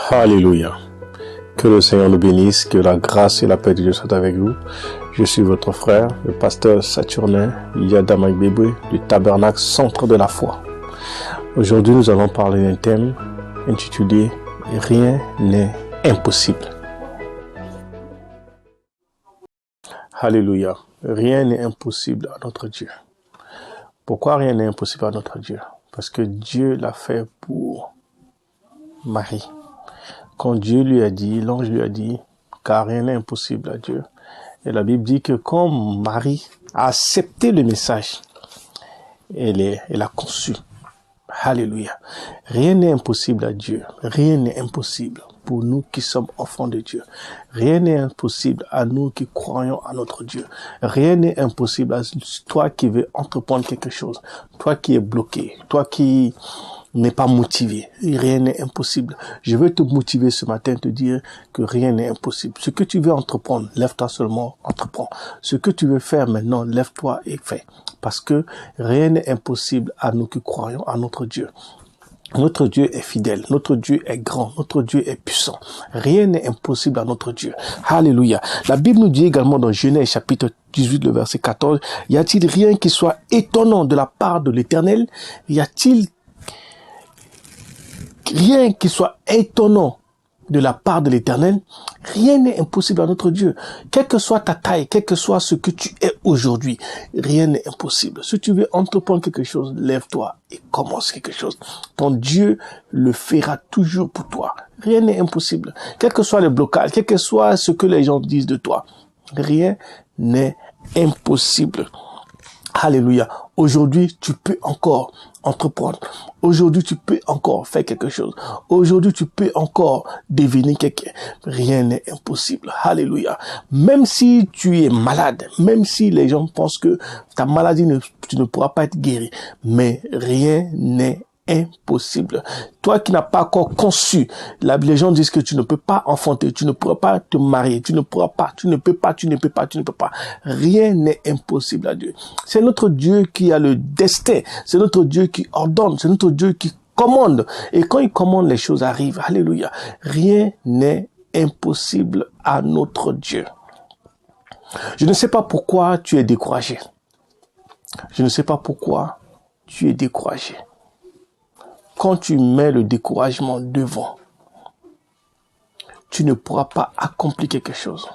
Alléluia. Que le Seigneur nous bénisse, que la grâce et la paix de Dieu soient avec vous. Je suis votre frère, le pasteur Saturnin Yadamagbébé du Tabernacle Centre de la Foi. Aujourd'hui, nous allons parler d'un thème intitulé « Rien n'est impossible ». Alléluia. Rien n'est impossible à notre Dieu. Pourquoi rien n'est impossible à notre Dieu? Parce que Dieu l'a fait pour Marie. Quand Dieu lui a dit, l'ange lui a dit, car rien n'est impossible à Dieu. Et la Bible dit que quand Marie a accepté le message, elle a conçu. Alléluia. Rien n'est impossible à Dieu. Rien n'est impossible pour nous qui sommes enfants de Dieu. Rien n'est impossible à nous qui croyons à notre Dieu. Rien n'est impossible à toi qui veux entreprendre quelque chose. Toi qui es bloqué. Toi qui n'es pas motivé. Rien n'est impossible. Je veux te motiver ce matin, te dire que rien n'est impossible. Ce que tu veux entreprendre, lève-toi seulement, entreprends. Ce que tu veux faire maintenant, lève-toi et fais. Parce que rien n'est impossible à nous qui croyons à notre Dieu. Notre Dieu est fidèle, notre Dieu est grand, notre Dieu est puissant. Rien n'est impossible à notre Dieu. Alléluia. La Bible nous dit également dans Genèse chapitre 18, le verset 14, y a-t-il rien qui soit étonnant de la part de l'Éternel? Y a-t-il rien qui soit étonnant de la part de l'Éternel? Rien n'est impossible à notre Dieu. Quelle que soit ta taille, quel que soit ce que tu es aujourd'hui, rien n'est impossible. Si tu veux entreprendre quelque chose, lève-toi et commence quelque chose. Ton Dieu le fera toujours pour toi. Rien n'est impossible. Quel que soit le blocage, quel que soit ce que les gens disent de toi, rien n'est impossible. Alléluia. Aujourd'hui, tu peux encore entreprendre. Aujourd'hui, tu peux encore faire quelque chose. Aujourd'hui, tu peux encore devenir quelqu'un. Rien n'est impossible. Alléluia. Même si tu es malade, même si les gens pensent que ta maladie tu ne pourras pas être guéri, mais rien n'est impossible. Toi qui n'as pas encore conçu, les gens disent que tu ne peux pas enfanter, tu ne pourras pas te marier, tu ne peux pas. Rien n'est impossible à Dieu. C'est notre Dieu qui a le destin, c'est notre Dieu qui ordonne, c'est notre Dieu qui commande. Et quand il commande, les choses arrivent. Alléluia. Rien n'est impossible à notre Dieu. Je ne sais pas pourquoi tu es découragé. Je ne sais pas pourquoi tu es découragé. Quand tu mets le découragement devant, tu ne pourras pas accomplir quelque chose.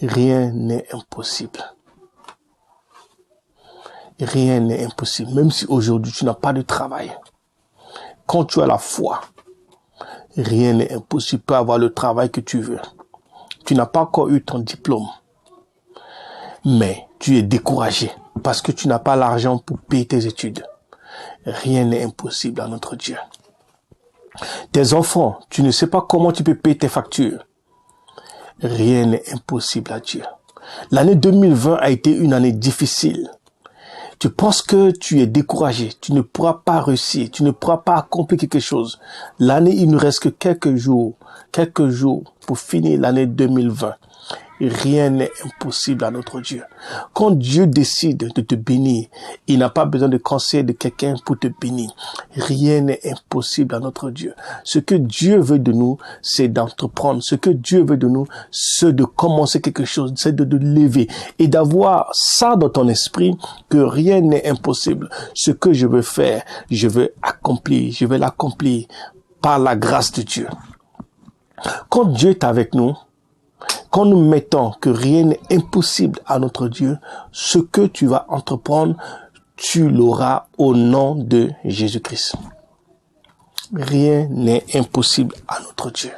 Rien n'est impossible. Rien n'est impossible. Même si aujourd'hui tu n'as pas de travail. Quand tu as la foi, rien n'est impossible. Tu peux avoir le travail que tu veux. Tu n'as pas encore eu ton diplôme. Mais tu es découragé parce que tu n'as pas l'argent pour payer tes études. Rien n'est impossible à notre Dieu. Tes enfants, tu ne sais pas comment tu peux payer tes factures. Rien n'est impossible à Dieu. L'année 2020 a été une année difficile. Tu penses que tu es découragé, tu ne pourras pas réussir, tu ne pourras pas accomplir quelque chose. L'année, il ne reste que quelques jours pour finir l'année 2020. Rien n'est impossible à notre Dieu. Quand Dieu décide de te bénir, il n'a pas besoin de conseil de quelqu'un pour te bénir. Rien n'est impossible à notre Dieu. Ce que Dieu veut de nous, c'est d'entreprendre. Ce que Dieu veut de nous, c'est de commencer quelque chose, c'est de lever et d'avoir ça dans ton esprit que rien n'est impossible. Ce que je veux faire, je vais l'accomplir par la grâce de Dieu. Quand Dieu est avec nous, quand nous mettons que rien n'est impossible à notre Dieu, ce que tu vas entreprendre, tu l'auras au nom de Jésus-Christ. Rien n'est impossible à notre Dieu.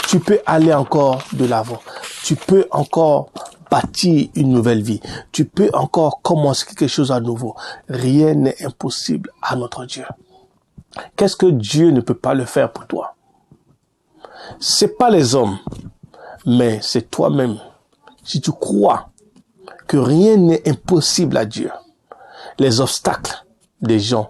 Tu peux aller encore de l'avant. Tu peux encore bâtir une nouvelle vie. Tu peux encore commencer quelque chose à nouveau. Rien n'est impossible à notre Dieu. Qu'est-ce que Dieu ne peut pas le faire pour toi? C'est pas les hommes. Mais c'est toi-même. Si tu crois que rien n'est impossible à Dieu, les obstacles des gens,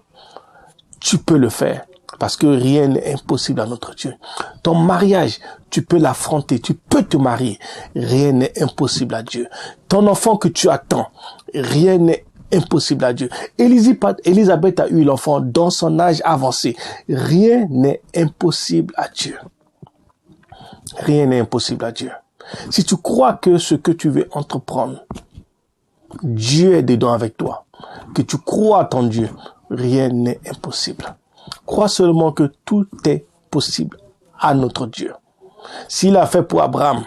tu peux le faire. Parce que rien n'est impossible à notre Dieu. Ton mariage, tu peux l'affronter, tu peux te marier. Rien n'est impossible à Dieu. Ton enfant que tu attends, rien n'est impossible à Dieu. Élisabeth a eu l'enfant dans son âge avancé. Rien n'est impossible à Dieu. Rien n'est impossible à Dieu. Si tu crois que ce que tu veux entreprendre, Dieu est dedans avec toi, que tu crois à ton Dieu, rien n'est impossible. Crois seulement que tout est possible à notre Dieu. S'il a fait pour Abraham,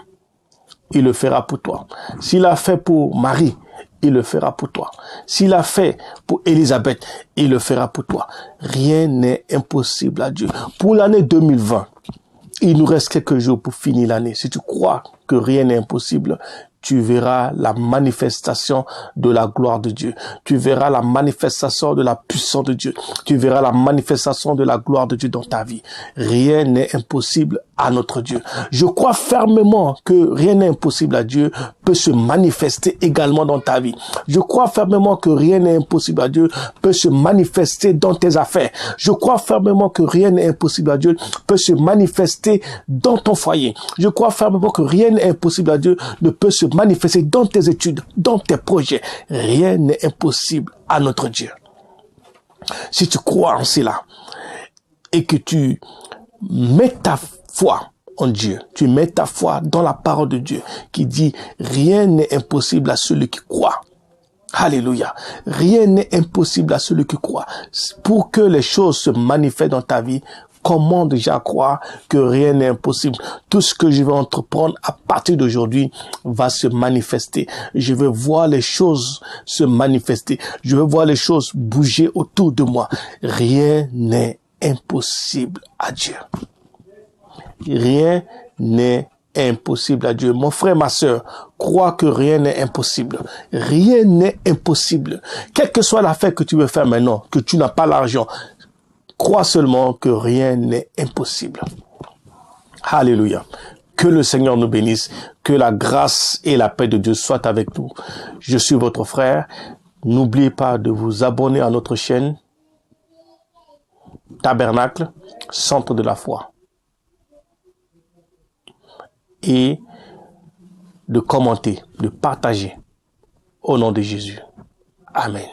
il le fera pour toi. S'il a fait pour Marie, il le fera pour toi. S'il a fait pour Élisabeth, il le fera pour toi. Rien n'est impossible à Dieu. Pour l'année 2020, il nous reste quelques jours pour finir l'année. Si tu crois que rien n'est impossible, tu verras la manifestation de la gloire de Dieu. Tu verras la manifestation de la puissance de Dieu. Tu verras la manifestation de la gloire de Dieu dans ta vie. Rien n'est impossible à notre Dieu. Je crois fermement que rien n'est impossible à Dieu peut se manifester également dans ta vie. Je crois fermement que rien n'est impossible à Dieu peut se manifester dans tes affaires. Je crois fermement que rien n'est impossible à Dieu peut se manifester dans ton foyer. Je crois fermement que rien n'est impossible à Dieu ne peut se manifester dans tes études, dans tes projets. Rien n'est impossible à notre Dieu. Si tu crois en cela et que tu mets ta foi en Dieu, tu mets ta foi dans la parole de Dieu qui dit rien n'est impossible à celui qui croit. Alléluia. Rien n'est impossible à celui qui croit. Pour que les choses se manifestent dans ta vie, comment déjà croire que rien n'est impossible? Tout ce que je vais entreprendre à partir d'aujourd'hui va se manifester. Je vais voir les choses se manifester. Je vais voir les choses bouger autour de moi. Rien n'est impossible à Dieu. Rien n'est impossible à Dieu. Mon frère, ma sœur, crois que rien n'est impossible. Rien n'est impossible. Quelle que soit l'affaire que tu veux faire maintenant, que tu n'as pas l'argent, crois seulement que rien n'est impossible. Alléluia. Que le Seigneur nous bénisse. Que la grâce et la paix de Dieu soient avec nous. Je suis votre frère. N'oubliez pas de vous abonner à notre chaîne Tabernacle, Centre de la foi. Et de commenter, de partager au nom de Jésus. Amen.